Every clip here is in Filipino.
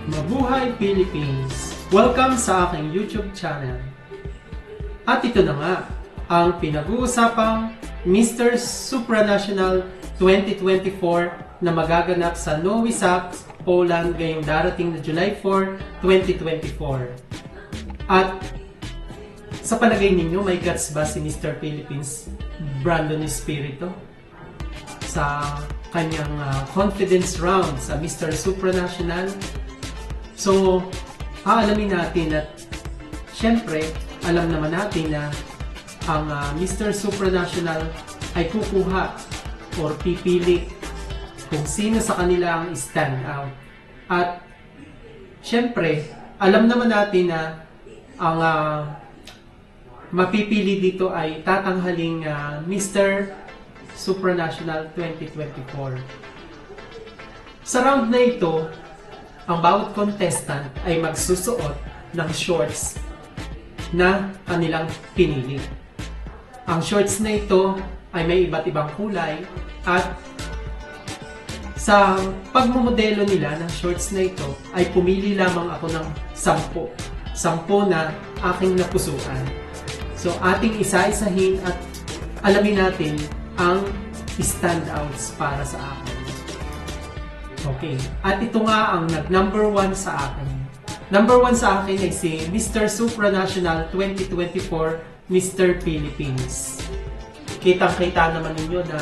Mabuhay Philippines! Welcome sa aking YouTube channel. At ito na nga, ang pinag-uusapang Mr. Supranational 2024 na magaganap sa Nowy Sad, Poland ngayong darating na July 4, 2024. At sa palagay ninyo, may guts ba si Mr. Philippines Brandon Espiritu sa kanyang confidence round sa Mr. Supranational? So, aalamin natin at syempre, alam naman natin na ang Mr. Supranational ay kukuha or pipili kung sino sa kanila ang stand out. At syempre, alam naman natin na ang mapipili dito ay tatanghaling Mr. Supranational 2024. Sa round na ito, ang bawat contestant ay magsusuot ng shorts na kanilang pinili. Ang shorts na ito ay may iba't ibang kulay at sa pagmumodelo nila ng shorts na ito ay pumili lamang ako ng 10 na aking napusuan. So ating isa-isahin at alamin natin ang standouts para sa akin. Okay. At ito nga ang nag-number 1 sa akin. Number 1 sa akin ay si Mr. Supranational 2024, Mr. Philippines. Kitang-kita naman ninyo na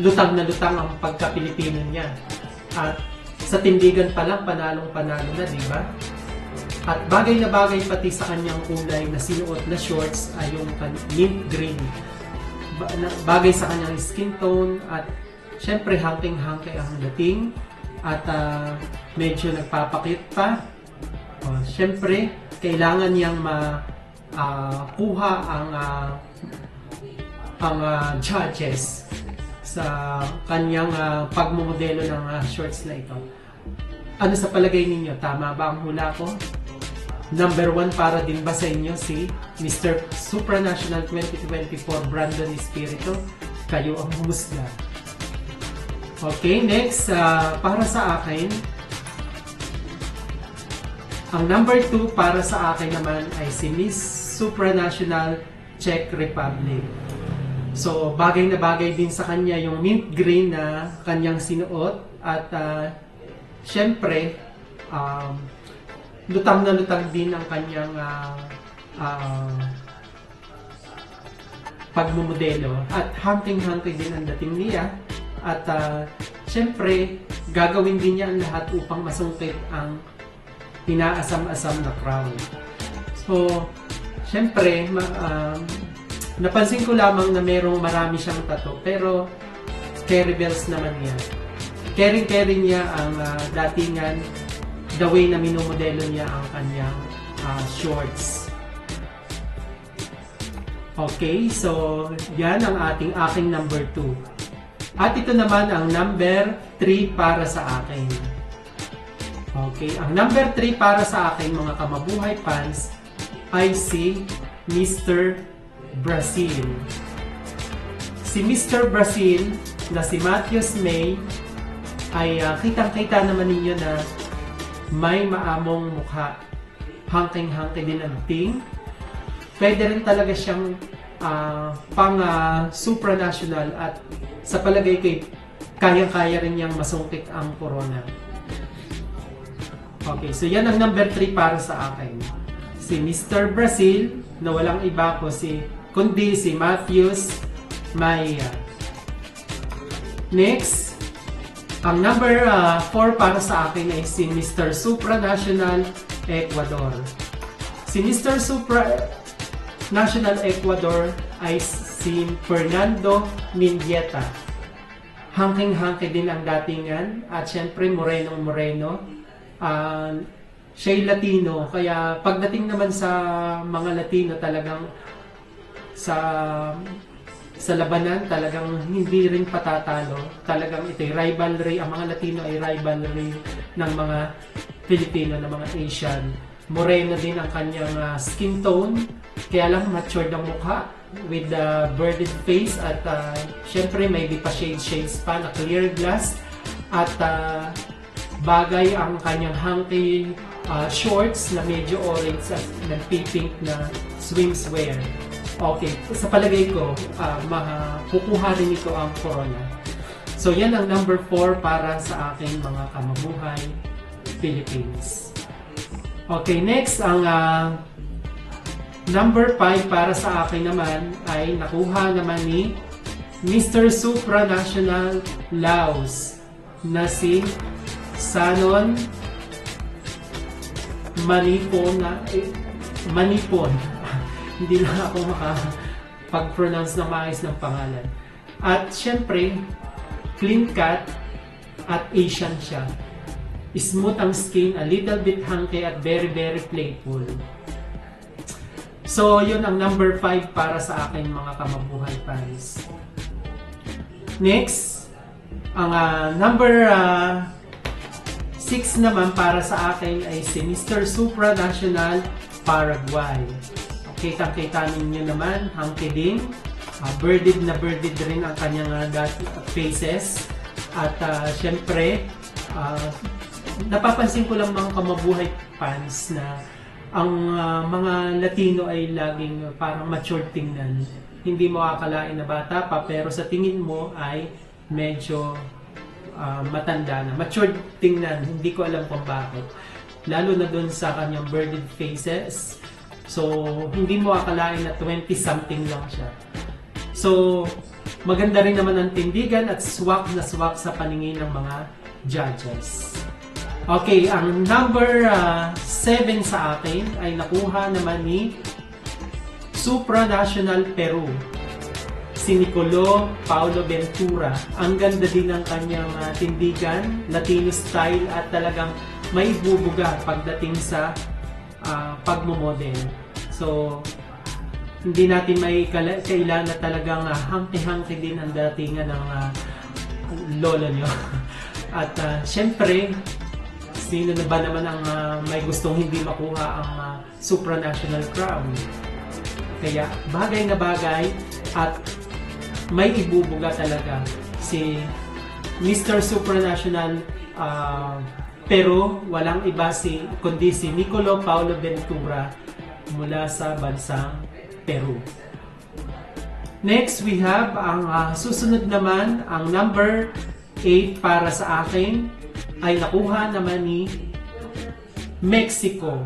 lutang ang pagka-Pilipino niya. At sa tindigan pa lang, panalong-panalo na, di ba? At bagay na bagay pati sa kanyang kulay na sinuot na shorts ay yung mint green. Bagay sa kanyang skin tone at syempre hangking-hangke ang dating. At medyo nagpapakit pa. Siyempre, kailangan niyang makuha ang judges sa kanyang pagmumodelo ng shorts na ito. Ano sa palagay ninyo? Tama ba ang hula ko? Number 1 para din ba sa inyo si Mr. Supranational 2024 Brandon Espiritu? Kayo ang humusga. Okay, next, para sa akin, ang number 2 para sa akin naman ay si Miss Supranational Czech Republic. So, bagay na bagay din sa kanya yung mint green na kanyang sinuot at syempre, lutang na lutang din ang kanyang pagmumodelo at hunting-hunting din ang dating niya. At syempre, gagawin din niya ang lahat upang masungkit ang inaasam-asam na crowd. So, syempre, napansin ko lamang na marami siyang tattoo, pero carry bells naman niya. Caring niya ang datingan, the way na minumodelo niya ang kanyang shorts. Okay, so yan ang aking number 2. At ito naman ang number 3 para sa akin. Okay, ang number 3 para sa akin mga kamabuhay fans ay si Mr. Brazil. Si Mr. Brazil na si Matheus May ay kitang-kita naman ninyo na may maamong mukha. Hangking-hangking din ang ting. Pwede rin talaga siyang pang supranational at sa palagay ko, kayang-kaya rin niyang masungkit ang corona. Okay, so yan ang number 3 para sa akin. Si Mr. Brazil, na walang iba kundi si Matheus May. Next, ang number 4 para sa akin ay si Mr. Supranational Ecuador. Si Mr. Supranational Ecuador ay si Fernando Mendieta. Hangking-hangke din ang datingan at syempre moreno. Siya'y Latino, kaya pagdating naman sa mga Latino talagang sa labanan talagang hindi rin patatalo. Talagang ito'y rivalry, ang mga Latino ay rivalry ng mga Filipino, ng mga Asian. Moreno din ang kanyang skin tone, kaya lang matured ang mukha with the birded face at syempre may di pa shades pa na clear glass at bagay ang kanyang hunky shorts na medyo orange at nagpipink na swimwear. Okay, sa palagay ko, makukuha rin ito ang corona. So yan ang number 4 para sa aking mga kamabuhay Philippines. Okay, next ang number 5 para sa akin naman ay nakuha naman ni Mr. Supranational Laos na si Sanon Manipon. Hindi lang ako makapag-pronounce ng maayos ng pangalan. At syempre, clean cut at Asian siya. Smooth ang skin, a little bit hunky at very very playful. So, yun ang number 5 para sa akin mga kamabuhay fans. Next, ang number 6 naman para sa akin ay si Mr. Supranational Paraguay. Kitang-kita ninyo naman, hunky din. Birded na birded rin ang kanyang faces. At syempre, napapansin ko lang mga kamabuhay fans na ang mga Latino ay laging parang matured tingnan. Hindi mo akalain na bata pa, pero sa tingin mo ay medyo matanda na. Matured tingnan, hindi ko alam kung bakit. Lalo na dun sa kanyang birded faces. So, hindi mo akalain na 20-something lang siya. So, maganda rin naman ang tindigan at swak na swak sa paningin ng mga judges. Okay, ang number 7 sa akin ay nakuha naman ni Supranational Peru, si Nicolo Paulo Ventura. Ang ganda din ng kanyang tindigan, Latino style at talagang may bubuga pagdating sa pagmomodel. So, hindi natin may kailan na talagang hangki-hangki din ang datingan ng lolo nyo. At syempre, sino na ba naman ang may gustong hindi makuha ang supranational crown? Kaya bagay na bagay at may ibubuga talaga si Mr. Supranational pero walang iba kundi si Nicolo Paulo Ventura mula sa bansang Peru. Next, we have ang susunod naman, ang number 8 para sa akin ay nakuha naman ni Mexico.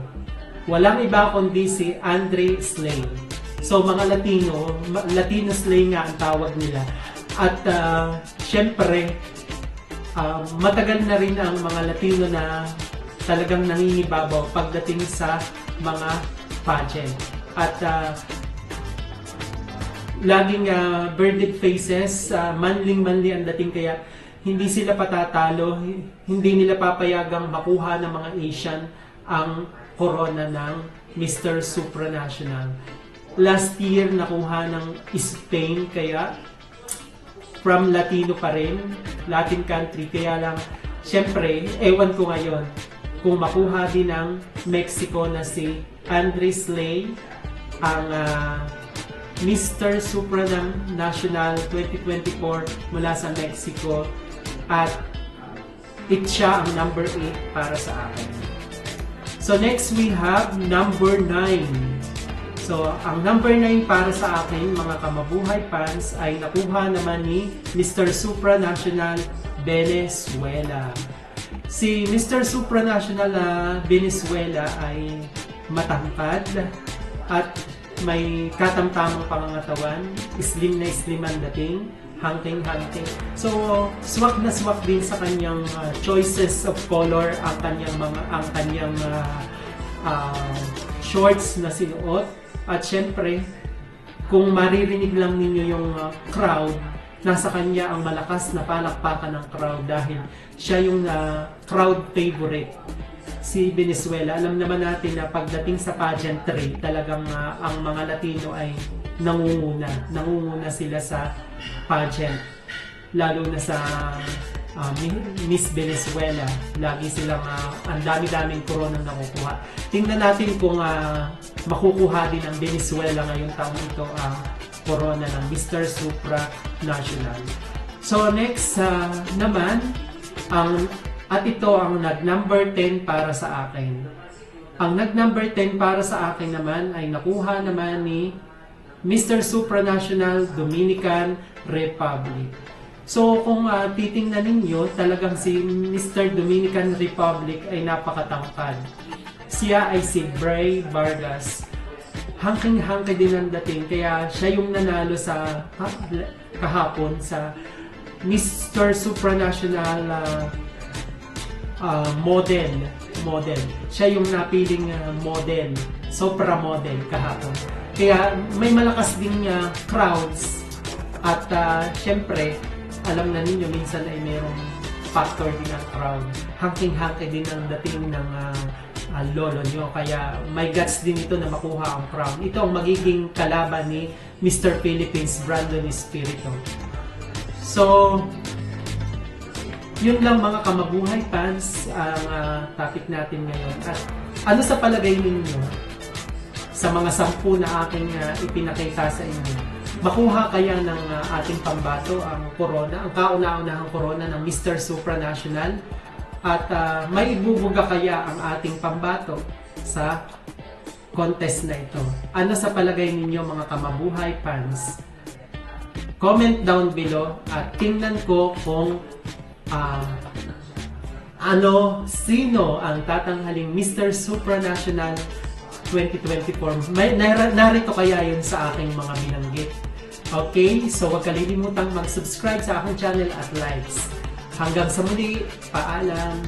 Walang iba kundi si Andre Slay. So mga Latino Slay nga ang tawag nila. At syempre, matagal na rin ang mga Latino na talagang nangingibabaw pagdating sa mga pageant. At laging birded faces, manling-manli ang dating, kaya hindi sila patatalo, hindi nila papayagang makuha ng mga Asian ang corona ng Mr. Supranational. Last year nakuha ng Spain, kaya from Latino pa rin, Latin country, kaya lang syempre, ewan ko ngayon kung makuha din ng Mexico na si Andre Slay ang Mr. Supranational 2024 mula sa Mexico, at siya ang number 8 para sa akin. So next we have number 9. So ang number 9 para sa akin mga kamabuhay fans ay nakuha naman ni Mr. Supranational Venezuela. Si Mr. Supranational Venezuela ay matangkad at may katamtamang pangangatawan, slim na slim ang dating, hunting. So swak na swak din sa kanyang choices of color ang kanyang shorts na sinuot. At syempre, kung maririnig lang ninyo yung crowd, nasa kanya ang malakas na palakpakan ng crowd dahil siya yung crowd favorite. Si Venezuela, alam naman natin na pagdating sa pageantry, talagang ang mga Latino ay nangunguna sila sa pageant, lalo na sa Miss Venezuela. Lagi silang ang dami-daming koronang nakukuha. Tingnan natin kung makukuha din ng Venezuela ngayong taong ito ang corona ng Mr. Supranational. So next naman, ang At ito ang nag-number 10 para sa akin. Ang nag-number 10 para sa akin naman ay nakuha naman ni Mr. Supranational Dominican Republic. So kung titingnan ninyo, talagang si Mr. Dominican Republic ay napakatangkad. Siya ay si Bray Vargas. Hangking-hangke din ang dating, kaya siya yung nanalo sa kahapon sa Mr. Supranational model. Siya yung napiling model, Supra model kahapon. Kaya may malakas ding crowds at syempre, alam na ninyo minsan ay mayroong factor din ang crowd. Hangking-hangke din ang dating ng lolo nyo. Kaya may guts din ito na makuha ang crown. Ito ang magiging kalaban ni Mr. Philippines Brandon Espiritu. So, yun lang mga kamabuhay fans ang topic natin ngayon. At ano sa palagay ninyo sa mga 10 na aking ipinakita sa inyo? Makuha kaya ng ating pambato ang corona, ang kauna-unahang corona ng Mr. Supranational? At may ibubuga kaya ang ating pambato sa contest na ito? Ano sa palagay ninyo mga kamabuhay fans? Comment down below at tingnan ko kung sino ang tatanghaling Mr. Supranational 2024. Narito kaya yun sa aking mga binanggit. Okay, so huwag kalilimutang mag-subscribe sa aking channel at likes. Hanggang sa muli, paalam!